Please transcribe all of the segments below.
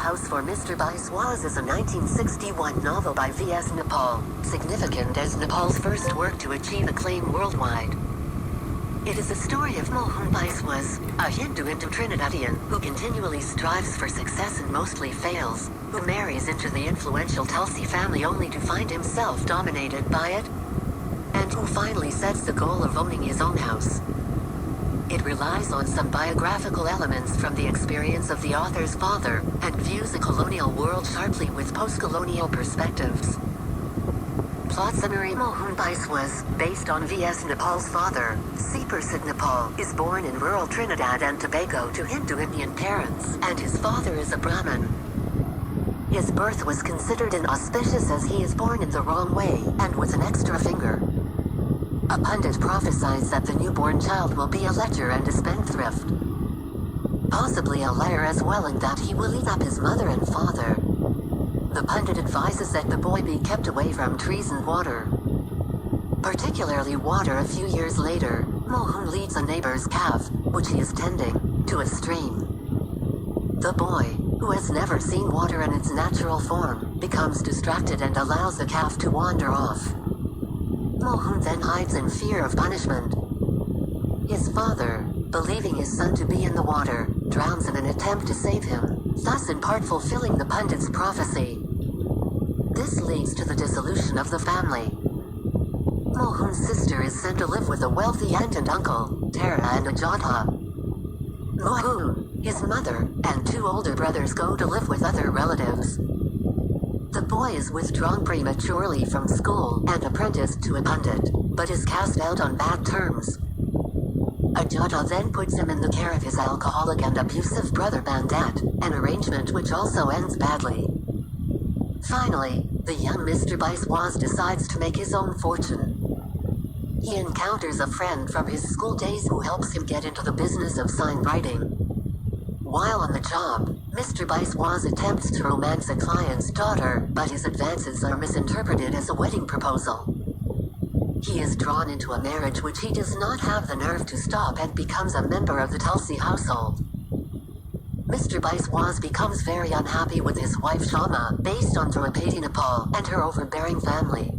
House for Mr. Biswas is a 1961 novel by V.S. Nepal, significant as Nepal's first work to achieve acclaim worldwide. It is a story of Mohan Biswas, a Hindu into Trinidadian who continually strives for success and mostly fails, who marries into the influential Tulsi family only to find himself dominated by it, and who finally sets the goal of owning his own house. It relies on some biographical elements from the experience of the author's father, and views the colonial world sharply with post-colonial perspectives. Plot summary: Mohan Biswas, based on V.S. Nepal's father, Seepersid Nepal, is born in rural Trinidad and Tobago to Hindu Indian parents, and his father is a Brahmin. His birth was considered inauspicious as he is born in the wrong way, and with an extra finger. A pundit prophesies that the newborn child will be a lecher and a spendthrift. Possibly a liar as well, and that he will eat up his mother and father. The pundit advises that the boy be kept away from trees and water. Particularly water. A few years later, Mohan leads a neighbor's calf, which he is tending, to a stream. The boy, who has never seen water in its natural form, becomes distracted and allows the calf to wander off. Mohan then hides in fear of punishment. His father, believing his son to be in the water, drowns in an attempt to save him, thus in part fulfilling the pundit's prophecy. This leads to the dissolution of the family. Mohan's sister is sent to live with a wealthy aunt and uncle, Tara and Ajodha. Mohan, his mother, and two older brothers go to live with other relatives. The boy is withdrawn prematurely from school and apprenticed to a pundit, but is cast out on bad terms. Ajodha then puts him in the care of his alcoholic and abusive brother Bandat, an arrangement which also ends badly. Finally, the young Mr. Biswas decides to make his own fortune. He encounters a friend from his school days who helps him get into the business of sign writing. While on the job, Mr. Biswas attempts to romance a client's daughter, but his advances are misinterpreted as a wedding proposal. He is drawn into a marriage which he does not have the nerve to stop and becomes a member of the Tulsi household. Mr. Biswas becomes very unhappy with his wife Shama, based on Draupadi Nepal, and her overbearing family.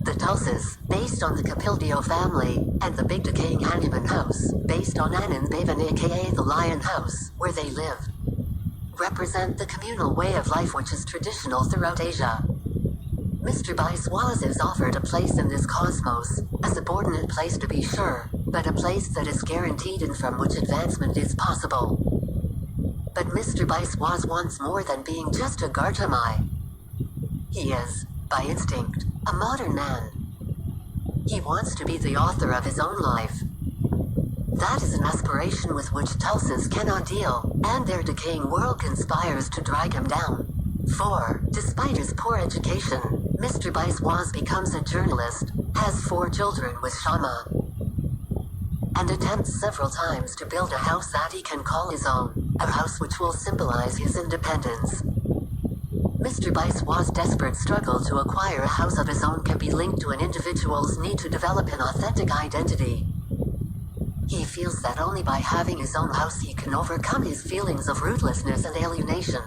The Tulsis, based on the Kapildio family, and the big decaying Hanuman house, based on Anand Bhavan aka the Lion House, where they live, represent the communal way of life which is traditional throughout Asia. Mr. Biswas is offered a place in this cosmos, a subordinate place to be sure, but a place that is guaranteed and from which advancement is possible. But Mr. Biswas wants more than being just a Gartamai. He is, by instinct, a modern man. He wants to be the author of his own life. That is an aspiration with which Tulsis cannot deal, and their decaying world conspires to drag him down. For, despite his poor education, Mr. Biswas becomes a journalist, has 4 children with Shama, and attempts several times to build a house that he can call his own, a house which will symbolize his independence. Mr. Biswas' desperate struggle to acquire a house of his own can be linked to an individual's need to develop an authentic identity. He feels that only by having his own house he can overcome his feelings of rootlessness and alienation.